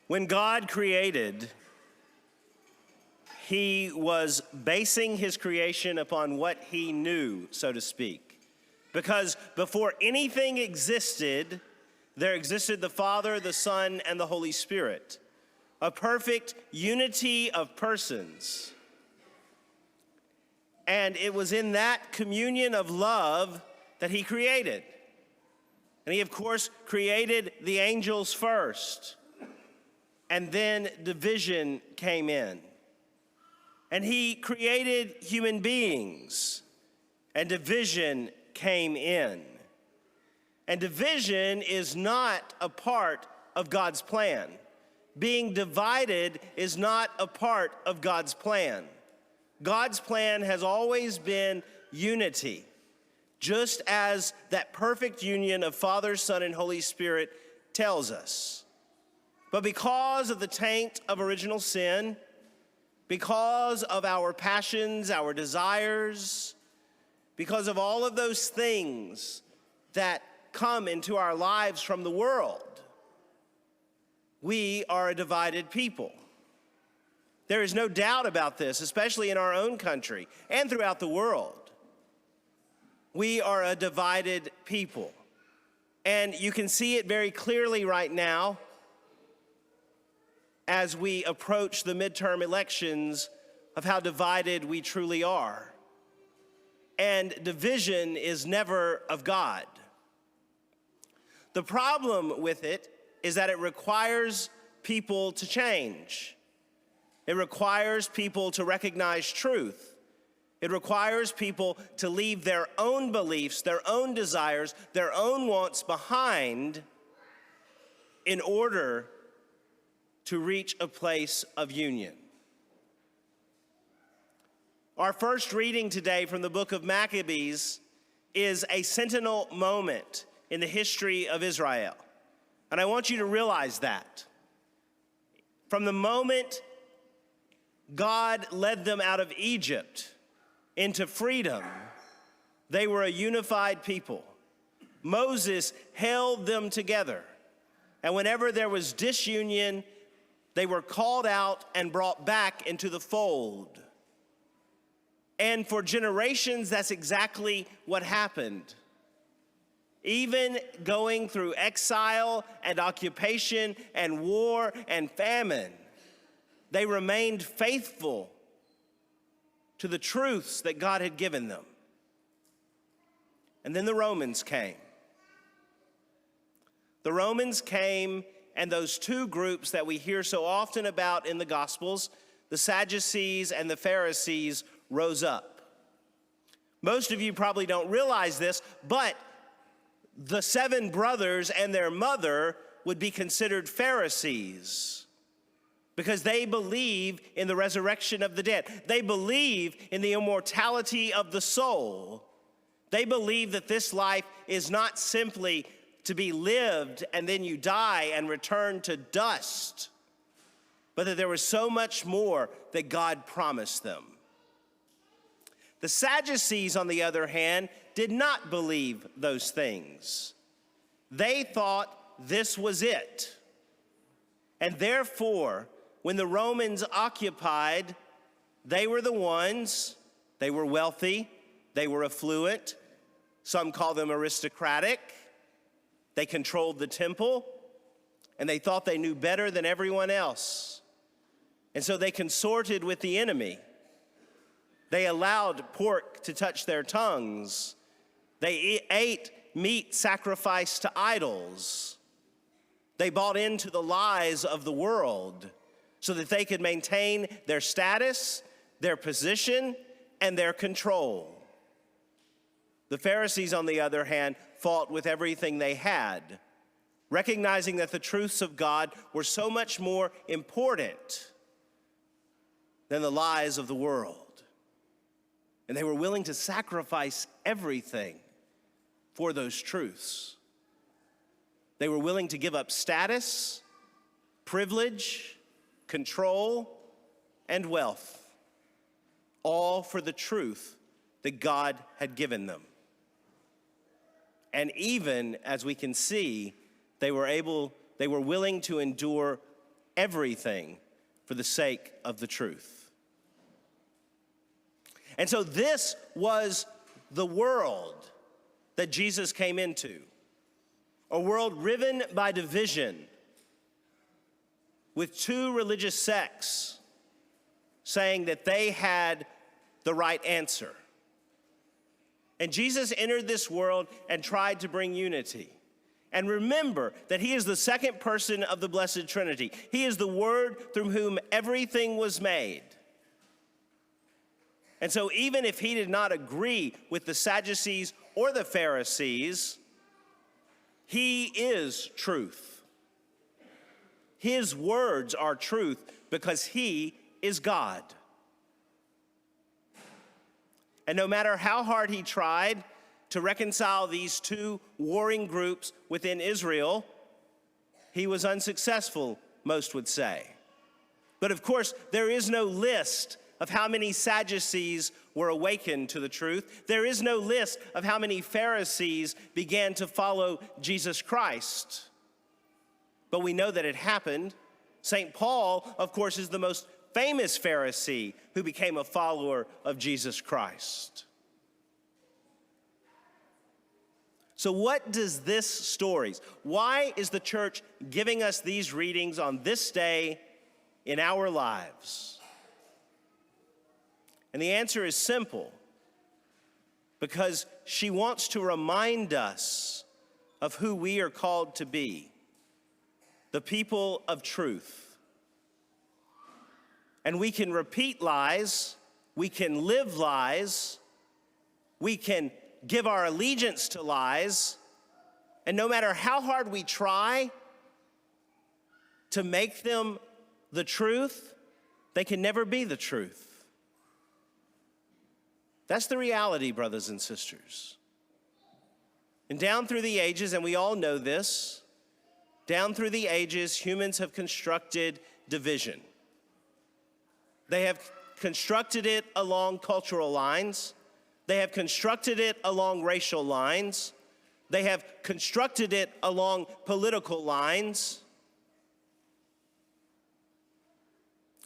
When God created, he was basing his creation upon what he knew, so to speak. Because before anything existed, there existed the Father, the Son, and the Holy Spirit, a perfect unity of persons. And it was in that communion of love that he created. And he, of course, created the angels first. And then division came in. And he created human beings, and division came in. And division is not a part of God's plan. Being divided is not a part of God's plan. God's plan has always been unity, just as that perfect union of Father, Son, and Holy Spirit tells us. But because of the taint of original sin, because of our passions, our desires, because of all of those things that come into our lives from the world, we are a divided people. There is no doubt about this, especially in our own country and throughout the world. We are a divided people. And you can see it very clearly right now as we approach the midterm elections of how divided we truly are. And division is never of God. The problem with it is that it requires people to change. It requires people to recognize truth. It requires people to leave their own beliefs, their own desires, their own wants behind in order to reach a place of union. Our first reading today from the book of Maccabees is a sentinel moment in the history of Israel. And I want you to realize that. From the moment God led them out of Egypt into freedom, they were a unified people. Moses held them together. And whenever there was disunion, they were called out and brought back into the fold. And for generations, that's exactly what happened. Even going through exile and occupation and war and famine, they remained faithful to the truths that God had given them. And then the Romans came. The Romans came, and those two groups that we hear so often about in the Gospels, the Sadducees and the Pharisees, rose up. Most of you probably don't realize this, but the 7 brothers and their mother would be considered Pharisees because they believe in the resurrection of the dead. They believe in the immortality of the soul. They believe that this life is not simply to be lived and then you die and return to dust, but that there was so much more that God promised them. The Sadducees, on the other hand, did not believe those things. They thought this was it. And therefore, when the Romans occupied, they were the ones, they were wealthy, they were affluent, some call them aristocratic. They controlled the temple, and they thought they knew better than everyone else. And so they consorted with the enemy. They allowed pork to touch their tongues. They ate meat sacrificed to idols. They bought into the lies of the world so that they could maintain their status, their position, and their control. The Pharisees, on the other hand, fought with everything they had, recognizing that the truths of God were so much more important than the lies of the world. And they were willing to sacrifice everything for those truths. They were willing to give up status, privilege, control, and wealth, all for the truth that God had given them. And even, as we can see, they were willing to endure everything for the sake of the truth. And so this was the world that Jesus came into, a world riven by division, with two religious sects saying that they had the right answer. And Jesus entered this world and tried to bring unity. And remember that he is the second person of the Blessed Trinity. He is the Word through whom everything was made. And so even if he did not agree with the Sadducees or the Pharisees, he is truth. His words are truth because he is God. And no matter how hard he tried to reconcile these two warring groups within Israel, he was unsuccessful, most would say. But of course, there is no list of how many Sadducees were awakened to the truth. There is no list of how many Pharisees began to follow Jesus Christ. But we know that it happened. St. Paul, of course, is the most famous Pharisee who became a follower of Jesus Christ. So what does this stories? Why is the church giving us these readings on this day in our lives? And the answer is simple. Because she wants to remind us of who we are called to be, the people of truth. And we can repeat lies, we can live lies, we can give our allegiance to lies, and no matter how hard we try to make them the truth, they can never be the truth. That's the reality, brothers and sisters. And down through the ages, and we all know this, down through the ages, humans have constructed division. They have constructed it along cultural lines. They have constructed it along racial lines. They have constructed it along political lines.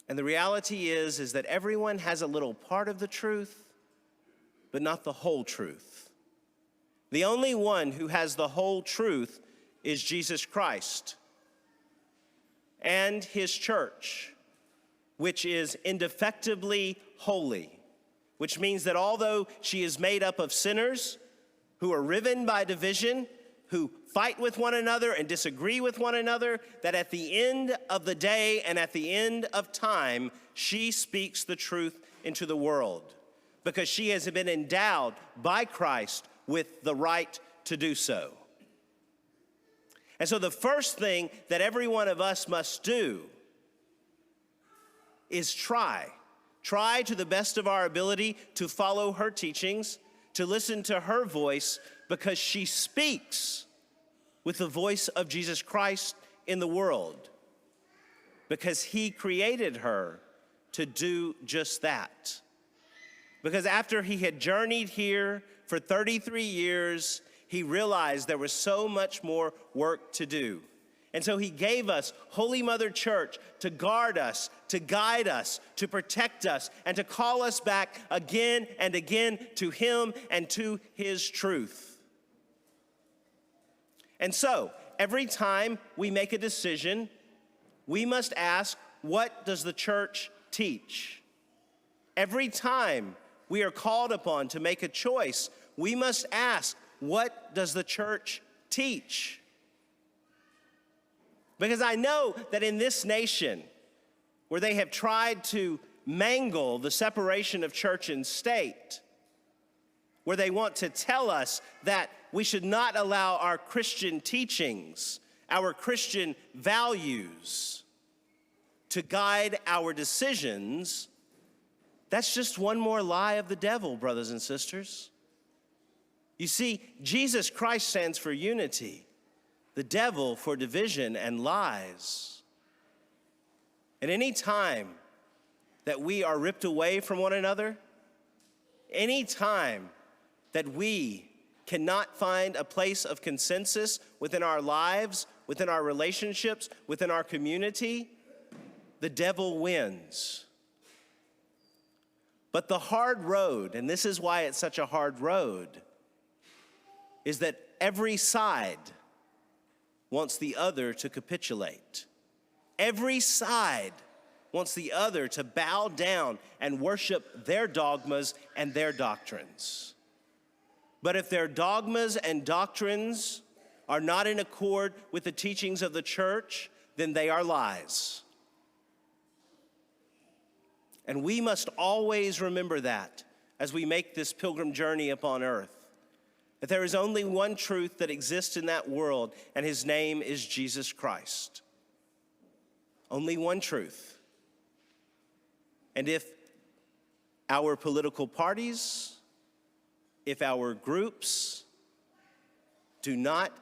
And the reality is that everyone has a little part of the truth, but not the whole truth. The only one who has the whole truth is Jesus Christ and his church, which is indefectibly holy, which means that although she is made up of sinners who are riven by division, who fight with one another and disagree with one another, that at the end of the day and at the end of time, she speaks the truth into the world because she has been endowed by Christ with the right to do so. And so the first thing that every one of us must do is try to the best of our ability to follow her teachings, to listen to her voice, because she speaks with the voice of Jesus Christ in the world, because he created her to do just that. Because after he had journeyed here for 33 years, he realized there was so much more work to do. And so he gave us Holy Mother Church to guard us, to guide us, to protect us, and to call us back again and again to him and to his truth. And so, every time we make a decision, we must ask, what does the church teach? Every time we are called upon to make a choice, we must ask, what does the church teach? Because I know that in this nation, where they have tried to mangle the separation of church and state, where they want to tell us that we should not allow our Christian teachings, our Christian values to guide our decisions, that's just one more lie of the devil, brothers and sisters. You see, Jesus Christ stands for unity, the devil for division and lies. And any time that we are ripped away from one another, any time that we cannot find a place of consensus within our lives, within our relationships, within our community, the devil wins. But the hard road, and this is why it's such a hard road, is that every side wants the other to capitulate. Every side wants the other to bow down and worship their dogmas and their doctrines. But if their dogmas and doctrines are not in accord with the teachings of the church, then they are lies. And we must always remember that as we make this pilgrim journey upon earth, that there is only one truth that exists in that world, and his name is Jesus Christ. Only one truth. And if our political parties, if our groups do not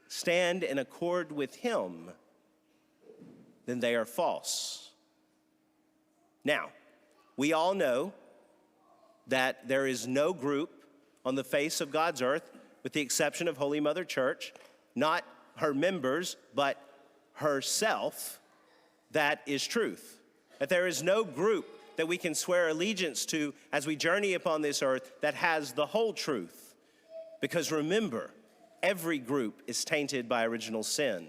stand in accord with him, then they are false. Now, we all know that there is no group on the face of God's earth, with the exception of Holy Mother Church, not her members, but herself, that is truth. That there is no group that we can swear allegiance to as we journey upon this earth that has the whole truth. Because remember, every group is tainted by original sin.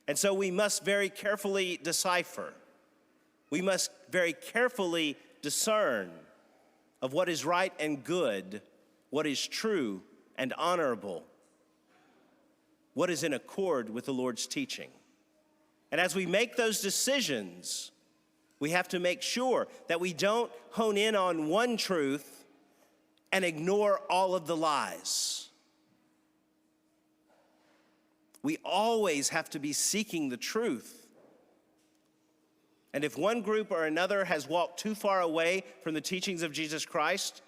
And so we must very carefully decipher. We must very carefully discern of what is right and good, what is true and honorable, what is in accord with the Lord's teaching. And as we make those decisions, we have to make sure that we don't hone in on one truth and ignore all of the lies. We always have to be seeking the truth. And if one group or another has walked too far away from the teachings of Jesus Christ,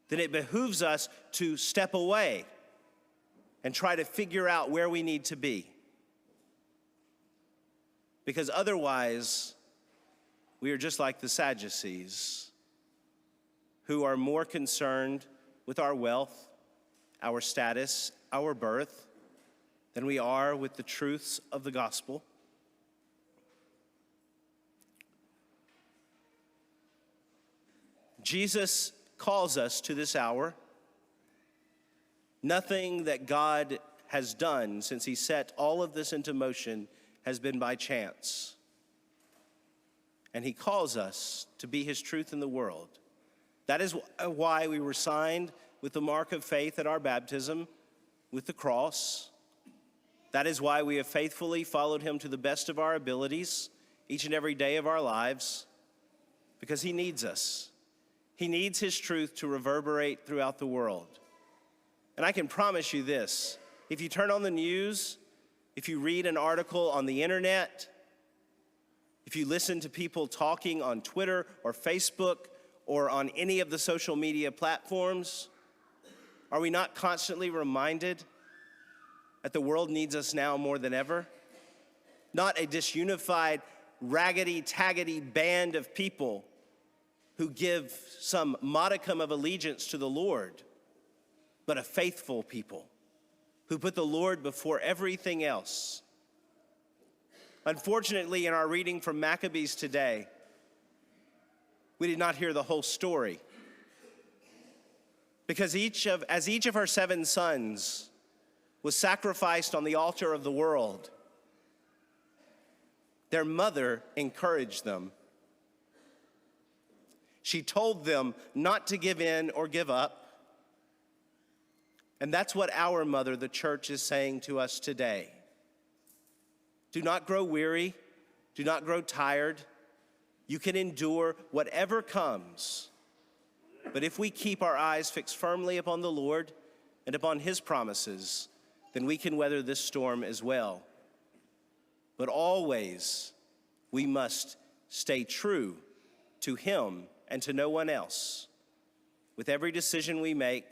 then it behooves us to step away and try to figure out where we need to be. Because otherwise, we are just like the Sadducees, who are more concerned with our wealth, our status, our birth, than we are with the truths of the gospel. Jesus calls us to this hour. Nothing that God has done since he set all of this into motion has been by chance. And he calls us to be his truth in the world. That is why we were signed with the mark of faith at our baptism, with the cross. That is why we have faithfully followed him to the best of our abilities each and every day of our lives, because he needs us. He needs his truth to reverberate throughout the world. And I can promise you this, if you turn on the news, if you read an article on the internet, if you listen to people talking on Twitter or Facebook or on any of the social media platforms, are we not constantly reminded that the world needs us now more than ever? Not a disunified, raggedy-taggedy band of people who give some modicum of allegiance to the Lord, but a faithful people who put the Lord before everything else. Unfortunately, in our reading from Maccabees today, we did not hear the whole story. Because as each of her 7 sons was sacrificed on the altar of the world, their mother encouraged them. She told them not to give in or give up. And that's what our mother, the church, is saying to us today. Do not grow weary. Do not grow tired. You can endure whatever comes. But if we keep our eyes fixed firmly upon the Lord and upon his promises, then we can weather this storm as well. But always, we must stay true to him and to no one else. With every decision we make,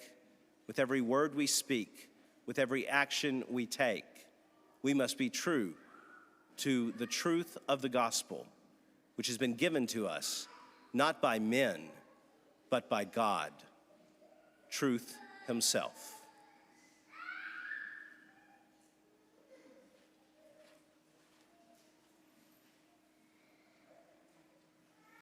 with every word we speak, with every action we take, we must be true to the truth of the gospel, which has been given to us, not by men, but by God, truth himself.